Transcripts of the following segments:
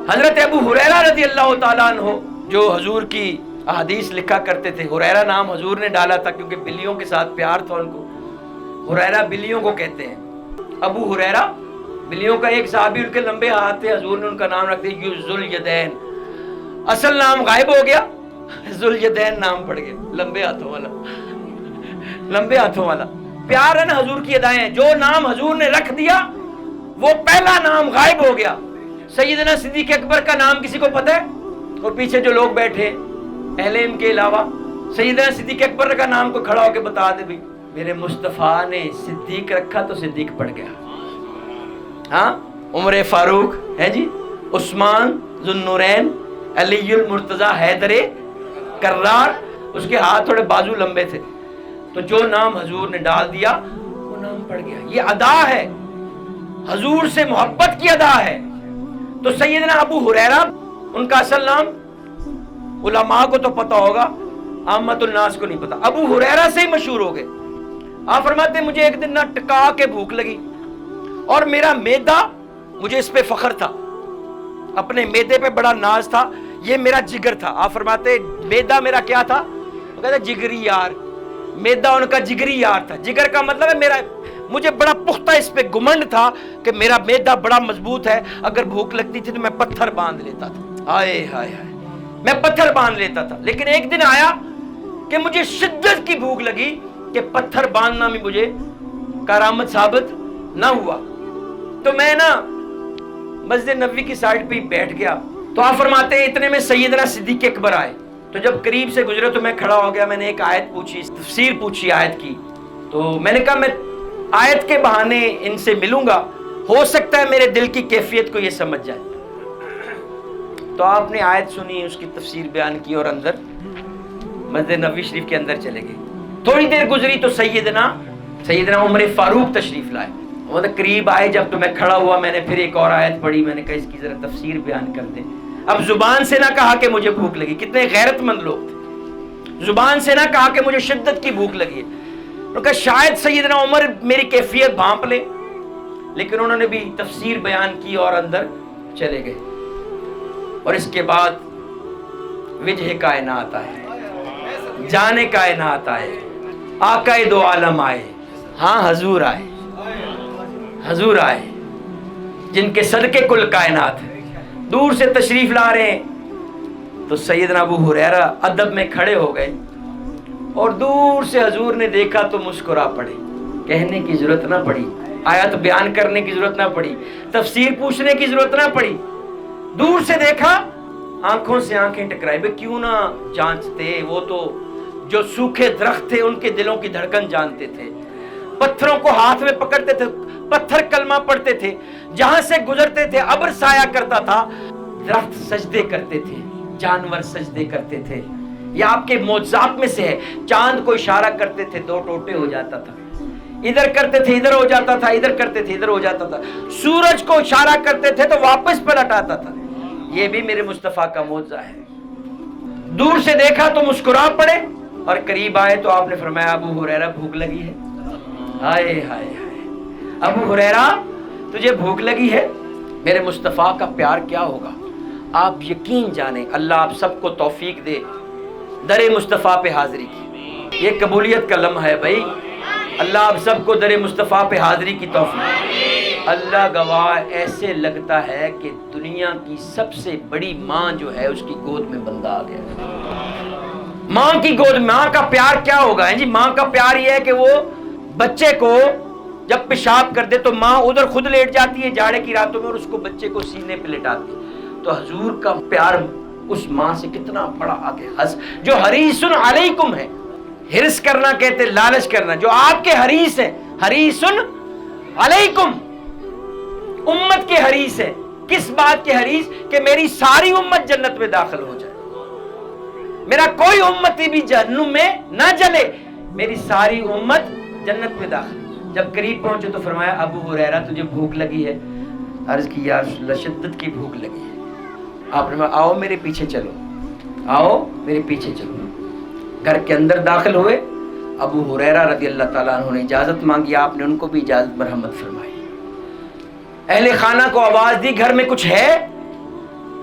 حضرت ابو ہریرہ رضی اللہ تعالیٰ عنہ جو حضور کی احادیث لکھا کرتے تھے، ہریرہ نام حضور نے ڈالا تھا کیونکہ بلیوں کے ساتھ پیار تھا ان کو، ہریرہ بلیوں کو کہتے ہیں، ابو ہریرہ بلیوں کا ایک صحابی، ان کے لمبے ہاتھ تھے، حضور نے ان کا نام رکھ دیا ذوالیدین، اصل نام غائب ہو گیا، ذوالیدین نام پڑ گیا، لمبے ہاتھوں والا، لمبے ہاتھوں والا۔ پیار ہے نا حضور کی ادائیں ہیں، جو نام حضور نے رکھ دیا وہ پہلا نام غائب ہو گیا۔ سیدنا صدیق اکبر کا نام کسی کو پتہ ہے؟ اور پیچھے جو لوگ بیٹھے اہل علم کے علاوہ، سیدنا صدیق اکبر کا نام کو کھڑا ہو کے بتا دے بھائی میرے مصطفیٰ نے صدیق رکھا تو صدیق پڑ گیا۔ ہاں، عمر فاروق ہے جی، عثمان ذو النورین، علی المرتضیٰ حیدر کرار، اس کے ہاتھ تھوڑے بازو لمبے تھے، تو جو نام حضور نے ڈال دیا وہ نام پڑ گیا۔ یہ ادا ہے، حضور سے محبت کی ادا ہے۔ تو سیدنا ابو ہریرہ، ان کا اصل نام علماء کو تو پتہ ہوگا، عامت الناس کو نہیں پتہ، ابو ہریرہ سے ہی مشہور ہو گئے۔ آپ فرماتے ہیں مجھے ایک دن نہ ٹکا کے بھوک لگی اور میرا معدہ، مجھے اس پہ فخر تھا، اپنے معدے پہ بڑا ناز تھا، یہ میرا جگر تھا۔ آپ فرماتے ہیں معدہ میرا کیا تھا؟ وہ کہتے ہیں جگری یار، معدہ ان کا جگری یار تھا۔ جگر کا مطلب ہے میرا، مجھے بڑا پختہ اس پہ گمنڈ تھا کہ میرا معدہ بڑا مضبوط ہے، اگر بھوک لگتی تھی تو میں پتھر باندھ لیتا تھا، ہائے ہائے ہائے، میں پتھر باندھ لیتا تھا۔ لیکن ایک دن آیا کہ مجھے شدت کی بھوک لگی کہ پتھر باندھنا بھی مجھے کرامت ثابت نہ ہوا، تو میں نا مسجد نبوی کی سائڈ پہ بیٹھ گیا۔ تو آپ فرماتے ہیں اتنے میں سیدنا صدیق اکبر آئے، تو جب قریب سے گزرے تو میں کھڑا ہو گیا، میں نے ایک آیت پوچھی، تفسیر پوچھی آیت کی، تو میں نے کہا میں آیت کے بہانے ان سے ملوں گا، ہو سکتا ہے میرے دل کی کیفیت کو یہ سمجھ جائے۔ تو آپ نے آیت سنی، اس کی تفسیر بیان کی اور اندر مسجد نبوی شریف کے اندر چلے گئے۔ تھوڑی دیر گزری تو سیدنا عمر فاروق تشریف لائے، وہ قریب آئے جب تو میں کھڑا ہوا، میں نے پھر ایک اور آیت پڑھی، میں نے کہا اس کی ذرا تفسیر بیان کر دیں۔ اب زبان سے نہ کہا کہ مجھے بھوک لگی، کتنے غیرت مند لوگ تھے، زبان سے نہ کہا کہ مجھے شدت کی بھوک لگی ہے، انہوں نے کہا شاید سیدنا عمر میری کیفیت بھانپ لے، لیکن انہوں نے بھی تفسیر بیان کی اور اندر چلے گئے۔ اور اس کے بعد وجہ کائنات آئے، جانے کائنات آئے، آقا دو عالم آئے، ہاں حضور آئے، حضور آئے جن کے صدقے کل کائنات دور سے تشریف لا رہے ہیں۔ تو سیدنا ابو ہریرہ ادب میں کھڑے ہو گئے اور دور سے حضور نے دیکھا تو مسکرا پڑے، کہنے کی ضرورت نہ پڑی، آیت بیان کرنے کی ضرورت نہ پڑی، تفسیر پوچھنے کی ضرورت نہ پڑی، دور سے دیکھا، آنکھوں سے آنکھیں ٹکرائی، بے کیوں نہ جانچتے، وہ تو جو سوکھے درخت تھے ان کے دلوں کی دھڑکن جانتے تھے، پتھروں کو ہاتھ میں پکڑتے تھے، پتھر کلمہ پڑھتے تھے، جہاں سے گزرتے تھے ابر سایہ کرتا تھا، درخت سجدے کرتے تھے، جانور سجدے کرتے تھے۔ یہ آپ کے معجزات میں سے ہے، چاند کو اشارہ کرتے تھے دو ٹوٹے ہو جاتا تھا، ادھر کرتے تھے ادھر ہو جاتا تھا، ادھر کرتے تھے ادھر ہو جاتا تھا، سورج کو اشارہ کرتے تھے تو واپس پلٹ آتا تھا۔ یہ بھی میرے مصطفیٰ کا معجزہ ہے۔ دور سے دیکھا تو مسکرا پڑے اور قریب آئے تو آپ نے فرمایا ابو ہریرہ بھوک لگی ہے، ہائے ہائے ہائے، ابو ہریرہ تجھے بھوک لگی ہے، میرے مصطفیٰ کا پیار کیا ہوگا۔ آپ یقین جانیں اللہ آپ سب کو توفیق دے در مصطفیٰ پہ حاضری کی، یہ قبولیت کا لمحہ ہے بھائی، اللہ آپ سب کو در مصطفیٰ پہ حاضری کی توفیق۔ اللہ گواہ ایسے لگتا ہے کہ دنیا کی سب سے بڑی ماں جو ہے اس کی گود میں بندہ آ گیا۔ ماں کی گود، ماں کا پیار کیا ہوگا جی؟ ماں کا پیار یہ ہے کہ وہ بچے کو جب پیشاب کر دے تو ماں ادھر خود لیٹ جاتی ہے جاڑے کی راتوں میں اور اس کو بچے کو سینے پہ لٹاتی ہے۔ تو حضور کا پیار اس ماں سے کتنا بڑا آگے، جو حریص علیکم ہے، حرص کرنا کہتے لالچ کرنا، جو آپ کے حریص ہیں، حریص علیکم، امت کے حریص ہے۔ کس بات کے حریص؟ کہ میری ساری امت جنت میں داخل ہو جائے، میرا کوئی امتی بھی جہنم میں نہ جلے، میری ساری امت جنت میں داخل۔ جب قریب پہنچے تو فرمایا ابو ہریرہ تجھے بھوک لگی ہے؟ عرض کی یا رسول اللہ شدت کی بھوک لگی ہے۔ آپ نے آؤ میرے پیچھے چلو، آؤ میرے پیچھے چلو۔ گھر کے اندر داخل ہوئے، ابو ہریرہ رضی اللہ تعالیٰ عنہ نے اجازت مانگی، آپ نے ان کو بھی اجازت مرحمت فرمائی۔ اہل خانہ کو آواز دی گھر میں کچھ ہے؟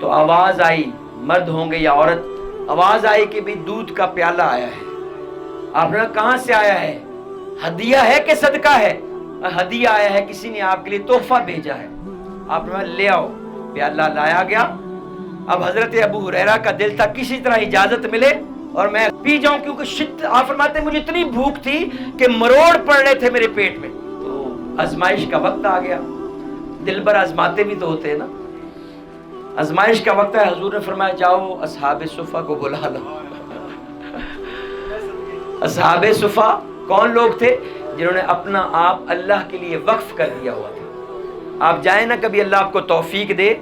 تو آواز آئی، مرد ہوں گے یا عورت، آواز آئی کہ بھی دودھ کا پیالہ آیا ہے۔ آپ نے کہاں سے آیا ہے؟ ہدیہ ہے کہ صدقہ ہے؟ ہدیہ آیا ہے، کسی نے آپ کے لیے تحفہ بھیجا ہے۔ آپ نے لے آؤ، پیالہ لایا گیا۔ اب حضرت ابو ہریرہ کا دل تھا کسی طرح اجازت ملے اور میں پی جاؤں، کیونکہ آپ فرماتے ہیں مجھے اتنی بھوک تھی کہ مروڑ پڑ رہے تھے میرے پیٹ میں۔ تو آزمائش کا وقت آ گیا، دل بھر آزماتے بھی تو ہوتے ہیں نا، آزمائش کا وقت ہے۔ حضور نے فرمایا جاؤ اصحاب صفہ کو بلا لو۔ اصحاب صفہ کون لوگ تھے؟ جنہوں نے اپنا آپ اللہ کے لیے وقف کر دیا ہوا تھا۔ آپ جائیں نا کبھی اللہ آپ کو توفیق دے،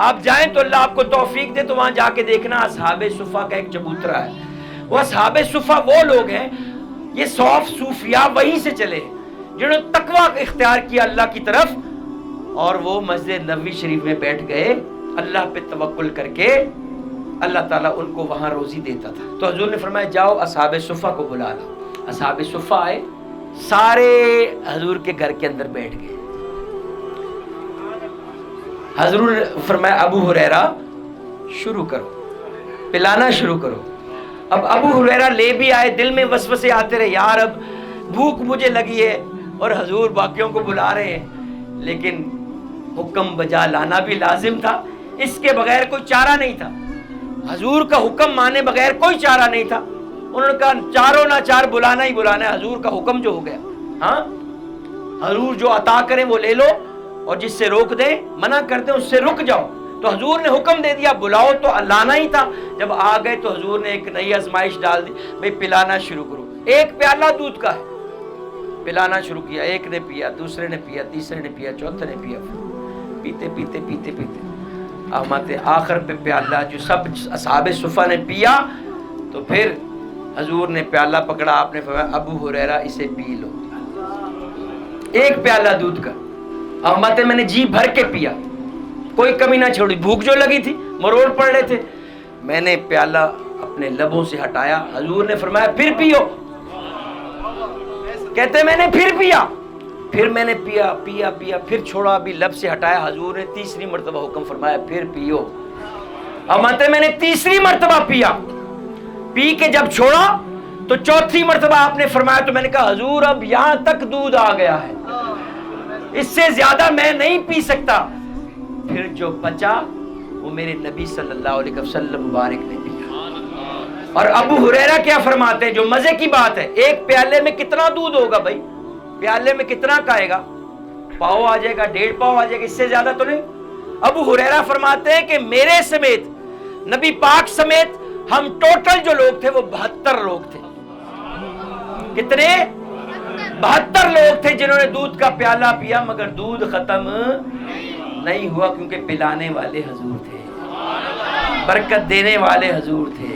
آپ جائیں تو اللہ آپ کو توفیق دے تو وہاں جا کے دیکھنا اصحاب صفہ کا ایک چبوترا ہے۔ وہ اصحاب صفہ وہ لوگ ہیں، یہ صوف صوفیاء وہیں سے چلے جنہوں نے تقویٰ اختیار کیا اللہ کی طرف، اور وہ مسجد نبوی شریف میں بیٹھ گئے اللہ پہ توکل کر کے۔ اللہ تعالیٰ ان کو وہاں روزی دیتا تھا۔ تو حضور نے فرمایا جاؤ اصحاب صفہ کو بلا لو۔ اصحاب صفہ آئے، سارے حضور کے گھر کے اندر بیٹھ گئے۔ حضور نے فرمایا ابو ہریرہ شروع کرو، پلانا شروع کرو۔ اب ابو ہریرہ لے بھی آئے، دل میں وسوسے آتے رہے، یار اب بھوک مجھے لگی ہے اور حضور باقیوں کو بلا رہے ہیں، لیکن حکم بجا لانا بھی لازم تھا، اس کے بغیر کوئی چارہ نہیں تھا۔ حضور کا حکم مانے بغیر کوئی چارہ نہیں تھا۔ انہوں نے کہا چاروں نہ چار بلانا ہی بلانا ہے، حضور کا حکم جو ہو گیا۔ ہاں، حضور جو عطا کریں وہ لے لو، اور جس سے روک دیں، منع کر دیں، اس سے رک جاؤ۔ تو حضور نے حکم دے دیا بلاؤ تو لانا ہی تھا۔ جب آ گئے تو حضور نے ایک نئی آزمائش ڈال دی، بھئی پلانا شروع کرو۔ ایک پیالہ دودھ کا ہے، پلانا شروع کیا، ایک نے پیا، دوسرے نے پیا، تیسرے نے پیا، چوتھے نے پیا، پیتے پیتے پیتے پیتے آماتے آخر پہ پیالہ جو سب اصحاب صفہ نے پیا، تو پھر حضور نے پیالہ پکڑا، آپ نے فرمایا ابو ہریرہ اسے پی لو۔ ایک پیالہ دودھ کا، آماتے میں نے جی بھر کے پیا، کوئی کمی نہ چھوڑی، بھوک جو لگی تھی، مروڑ پڑ رہے تھے۔ میں نے پیالہ اپنے لبوں سے ہٹایا، حضور نے فرمایا پھر پیو۔ کہتے میں نے پھر پیا، پھر میں نے پیا پیا پیا، پھر چھوڑا، بھی لب سے ہٹایا۔ حضور نے تیسری مرتبہ حکم فرمایا پھر پیو۔ امانتے میں نے تیسری مرتبہ پیا، پی کے جب چھوڑا تو چوتھی مرتبہ آپ نے فرمایا، تو میں نے کہا حضور اب یہاں تک دودھ آ گیا ہے، اس سے زیادہ میں نہیں پی سکتا۔ پھر جو بچا وہ میرے نبی صلی اللہ علیہ وسلم مبارک نے پیا۔ اور ابو ہریرہ کیا فرماتے ہیں، جو مزے کی بات ہے، ایک پیالے میں کتنا دودھ ہوگا بھائی؟ پیالے میں کتنا کا آئے گا؟ پاؤ آ جائے گا، 1.5 پاؤ آ جائے گا، اس سے زیادہ تو نہیں۔ ابو ہریرہ فرماتے ہیں کہ میرے سمیت، نبی پاک سمیت، ہم ٹوٹل جو لوگ تھے وہ 72 لوگ تھے۔ کتنے؟ 72 لوگ تھے جنہوں نے دودھ کا پیالہ پیا، مگر دودھ ختم نہیں ہوا، کیونکہ پلانے والے حضور تھے، برکت دینے والے حضور تھے۔